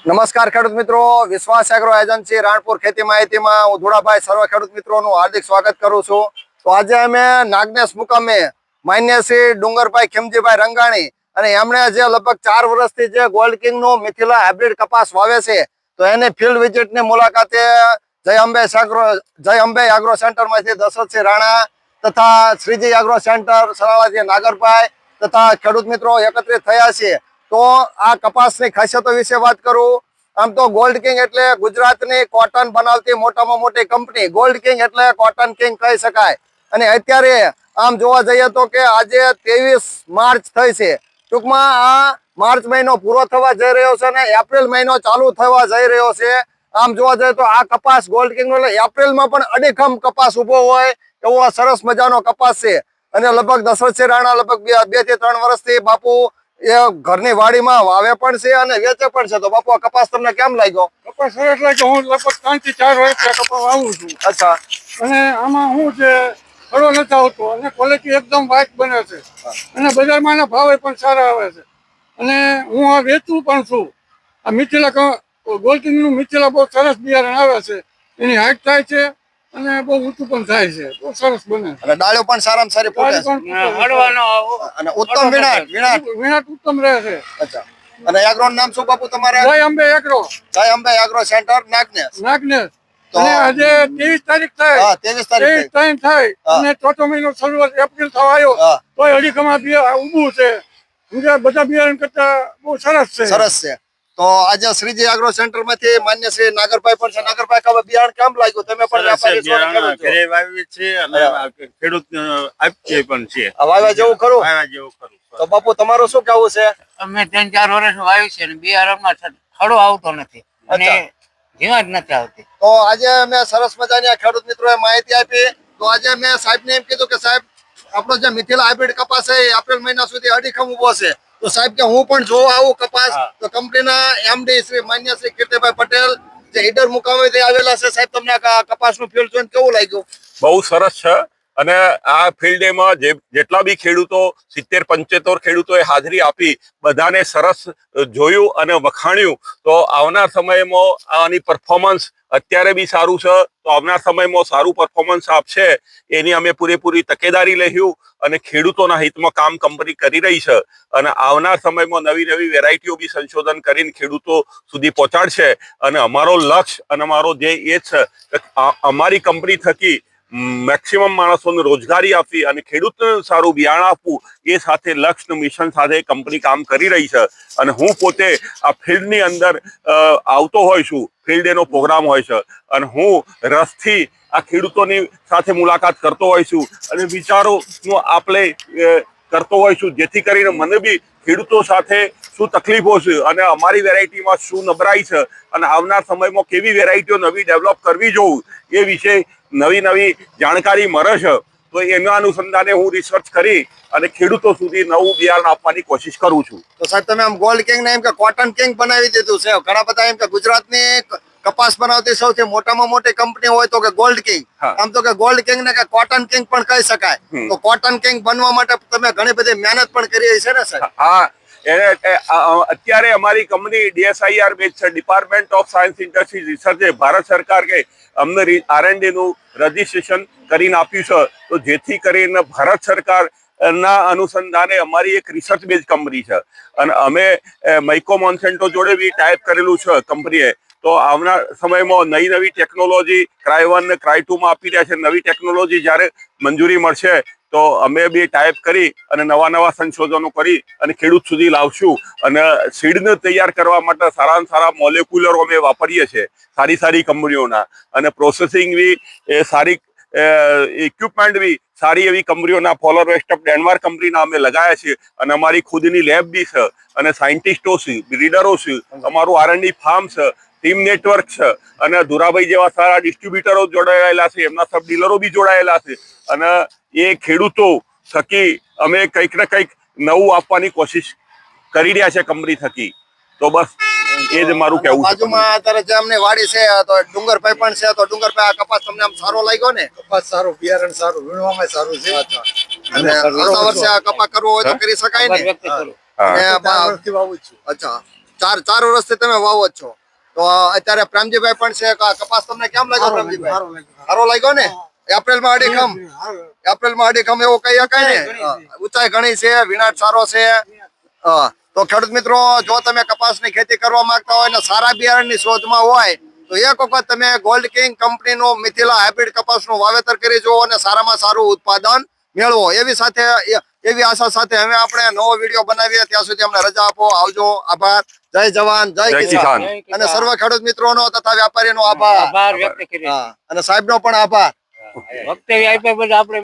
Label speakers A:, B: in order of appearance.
A: નમસ્કાર ખેડૂત મિત્રો, વિશ્વાસ એગ્રો એજન્સી રાણપુર ખેતી માહિતીમાં હું ધોળાભાઈ સર્વ ખેડૂત મિત્રોનું હાર્દિક સ્વાગત કરું છું। તો આજે અમે નાગનેશ મુકામે માન્ય શ્રી ડુંગરભાઈ ખીમજીભાઈ રંગાણી અને એમણે જે લગભગ 4 વર્ષથી જે ગોલ્ડ કિંગનો મિથિલા હાઇબ્રિડ કપાસ વાવે છે તો એને ફિલ્ડ વિઝિટની મુલાકાતે જય અંબે એગ્રો સેન્ટરમાંથી દશરથસિંહ રાણા તથા શ્રીજી એગ્રો સેન્ટર સરાળાથી નાગરભાઈ તથા ખેડૂત મિત્રો એકત્રિત થયા છે। તો આ કપાસની ખાસિયતો વિશે વાત કરું। આમ તો ગોલ્ડ કિંગ એટલે ગુજરાતની કોટન બનાવતી મોટામાં મોટી કંપની। ગોલ્ડ કિંગ એટલે કોટન કિંગ કહી શકાય। અને અત્યારે આમ જોવા જઈએ તો કે આજે 23 માર્ચ થઈ છે, ટૂંકમાં આ માર્ચ મહિનો પૂરો થવા જઈ રહ્યો છે અને એપ્રિલ મહિનો ચાલુ થવા જઈ રહ્યો છે। આમ જોવા જઈએ તો આ કપાસ ગોલ્ડ કિંગ નો એપ્રિલમાં પણ અડીખમ કપાસ ઉભો હોય એવો સરસ મજાનો કપાસ છે। અને લગભગ દશરથસિંહ રાણા લગભગ 2 થી 3 વર્ષથી બાપુ એ ઘરની વાડીમાં વાવે પણ છે અને વેચે પણ છે। તો બાપુ આ કપાસ તમને કેમ લાગ્યો?
B: કપાસ સરસ લાગ્યો। હું લગભગ 3 થી 4 વર્ષથી કપાસ વાવું છું।
A: અચ્છા,
B: અને આમાં હું છે ખડો નથી આવતો અને ક્વોલિટી એકદમ વ્હાઈટ બને છે અને બજારમાં એના ભાવ પણ સારા આવે છે અને હું આ વેચું પણ છું। આ મિથિલા ગોલ્ડ કિંગનું મિથિલા બહુ સરસ બિયારણ આવે છે, એની હાઈટ થાય છે અને બહુ ઊંચું પણ થાય છે, બહુ સરસ બને
A: અને ડાળીઓ પણ સારામાં સારી ફૂટે છે અને ઉત્તમ
B: વિનાટ ઉત્તમ રહે છે।
A: અચ્છા, અને એગ્રોનું નામ શું બાપુ તમારે?
B: જય અંબે એગ્રો,
A: જય અંબે એગ્રો સેન્ટર નાગનેશ।
B: અને આજે 23 તારીખ થાય,
A: હા, 23 તારીખ
B: 23 થાય અને ચોથો મહિનો શરૂઆત એપ્રિલ થવા આવ્યો તોય અડીખમા ઊભું છે। બધા બિયારણ કરતા બહુ સરસ છે।
A: સરસ છે। તો આજે શ્રીજી એગ્રો સેન્ટર માંથી માન્ય શ્રી નાગરભાઈ પણ છે। નાગરભાઈ કવા બિયારણ કેમ લાગ્યું? તમે પણ વેપારી છો અને ખેડૂત છો।
C: ઘરે વાવી છે અને ખેડૂત આપીએ પણ છે।
A: વાવ્યા જેવું ખરું?
C: વાવ્યા જેવું ખરું।
A: તો બાપુ તમારું શું કહેવું છે?
D: અમે 3-4 વર્ષ વાવ્યું છે અને બિયારણમાં ખડો આવતો નથી અને જીવાત નથી આવતી।
A: તો આજે મેં સરસ મજાની ખેડૂત મિત્રોએ માહિતી આપી। તો આજે મેં સાહેબને એમ કીધું કે સાહેબ આપણો જે મિથિલા હાઇબ્રિડ કપાસ છે એ એપ્રિલ મહિના સુધી અડીખમ ઉભો છે। તો સાહેબ કે હું પણ જોવા આવું કપાસ? તો કંપનીના એમડી શ્રી માન્ય શ્રી કીર્તિભાઈ પટેલ જે ઈડર મુકામેથી આવેલા છે। સાહેબ તમને કપાસનું ફિલ્ડ જોઈને કેવું લાગ્યું?
E: બહુ સરસ છે અને આ ફિલ્ડમાં જેટલા બી ખેડૂતો 70-75 ખેડૂતોએ હાજરી આપી, બધાને સરસ જોયું અને વખાણ્યું। તો આવનાર સમયમાં આની પરફોર્મન્સ અત્યારે બી સારું છે તો આવનાર સમયમાં સારું પરફોર્મન્સ આપશે એની અમે પૂરેપૂરી તકેદારી લઈશું અને ખેડૂતોના હિતમાં કામ કંપની કરી રહી છે અને આવનાર સમયમાં નવી નવી વેરાયટીઓ બી સંશોધન કરીને ખેડૂતો સુધી પહોંચાડશે। અને અમારો લક્ષ્ય અને અમારો ધ્યેય એ છે કે અમારી કંપની થકી મેક્સિમમ માણસોને રોજગારી આપવી અને ખેડૂતને સારું બિયારણ આપવું એ સાથે લક્ષ્ય મિશન સાથે કંપની કામ કરી રહી છે। અને હું પોતે આ ફિલ્ડની અંદર આવતો હોય છું, ફિલ્ડ ડેનો પ્રોગ્રામ હોય છે અને હું રસથી આ ખેડૂતોની સાથે મુલાકાત કરતો હોય છું અને વિચારોનો આપ-લે કરતો હોય છું, જેથી કરીને મને બી ખેડૂતો સાથે શું તકલીફો છે અને અમારી વેરાયટીમાં શું નબળાઈ છે અને આવનાર સમયમાં કેવી વેરાયટીઓ નવી ડેવલપ કરવી જોઉં એ વિશે નવી જાણકારી મળે છે। તો એના અનુસંધાને હું રિસર્ચ કરી અને ખેડૂતો સુધી નવું બિયારણ આપવાની કોશિશ કરું છું।
A: તો સાહેબ તમે આમ ગોલ્ડ કિંગ ને એમ કે કોટન કિંગ બનાવી દીધું છે। ઘણા બધા એમ કે ગુજરાતની કપાસ બનાવતી સૌથી મોટામાં મોટી કંપની હોય તો કે ગોલ્ડ કિંગ, આમ તો કે ગોલ્ડ કિંગ ને કે કોટન કિંગ પણ કહી શકાય। તો કોટન કિંગ બનવા માટે તમે ઘણી બધી મહેનત પણ કરી છે ને સાહેબ?
E: હા, અત્યારે અમારી કંપની DSIR બેચ છે, ડિપાર્ટમેન્ટ ઓફ સાયન્સ ઇન્ડસ્ટ્રી રિસર્ચે ભારત સરકાર કે અમને R&D નું રજીસ્ટ્રેશન કરીને આપ્યું છે। તો જેથી કરીને ભારત સરકાર ના અનુસંધાને અમારી એક રિસર્ચ બેઝ કંપની છે અને અમે મૈકો મોન્સેન્ટો જોડે બી ટાઈપ કરેલું છે કંપનીએ। તો આવનાર સમયમાં નવી ટેકનોલોજી ક્રાય 1 ને ક્રાય 2 માં આપી રહ્યા છે। નવી ટેકનોલોજી જ્યારે મંજૂરી મળશે તો અમે બી ટાઈપ કરી અને નવા સંશોધનો કરી અને ખેડૂત સુધી લાવશું અને સીડને તૈયાર કરવા માટે સારામાં સારા મોલેક્યુલરો અમે વાપરીએ છીએ સારી કંપનીઓના અને પ્રોસેસિંગ બી સારી ઇક્વિપમેન્ટ બી સારી એવી કંપનીઓના પોલર વેસ્ટ ઓફ ડેનમાર્ક કંપનીના અમે લગાયા છીએ અને અમારી ખુદની લેબ બી છે અને સાયન્ટિસ્ટો છે, બ્રીડરો છે, અમારું R&D ફાર્મ છે, ટીમ નેટવર્ક છે અને ધુરાભાઈ જેવા સારા ડિસ્ટ્રીબ્યુટરો જોડાયેલા છે, એમના સબ ડીલરો બી જોડાયેલા છે અને એ ખેડૂતો થકી અમે કંઈક ને કંઈક નવું આપવાની કોશિશ કરી રહ્યા છે કંપની થકી। તો બસ એ જ મારું કહેવું છે।
A: બાજુમાં અત્યારે જે અમને વાડી છે તો ડુંગરભાઈ પણ છે। તો ડુંગરભાઈ આ કપાસ તમને આમ સારો લાગ્યો ને?
B: કપાસ સારું, બિયારણ સારું, વીણવામાં સારું છે
A: અને આવતા વર્ષે આ કપાસ કરવો હોય તો કરી શકાય ને?
B: અને 4 વર્ષથી વાવું છું।
A: અચ્છા, ચાર વર્ષથી તમે વાવો જ છો તો અત્યારે પ્રેમજીભાઈ પણ છે કપાસ તમને કેમ લાગ્યો પ્રેમજીભાઈ સારો લાગ્યો ને એપ્રિલમાં અડીખમ એવું કહી શકાય ને ઊંચાઈ ઘણી છે વિનાટ સારો છે તો ખેડૂત મિત્રો જો તમે કપાસની ખેતી કરવા માંગતા હોય ને સારા બિયારણની શોધમાં હોય તો એક વખત તમે ગોલ્ડ કિંગ કંપનીનું મિથિલા હાઇબ્રિડ કપાસનું વાવેતર કરી જુઓ અને સારામાં સારું ઉત્પાદન મેળવો એવી આશા સાથે હવે આપણે નવો વિડીયો બનાવીએ ત્યાં સુધી અમને રજા આપો આવજો આભાર જય જવાન જય
E: જય
A: કિસાન
E: કિસાન.
A: અને સર્વ ખેડૂત મિત્રોનો તથા વેપારીનો આભાર
D: આભાર વ્યક્ત કરીએ
A: અને સાહેબનો પણ આભાર
D: વક્તવ્ય આપ્યા બદલ આપણે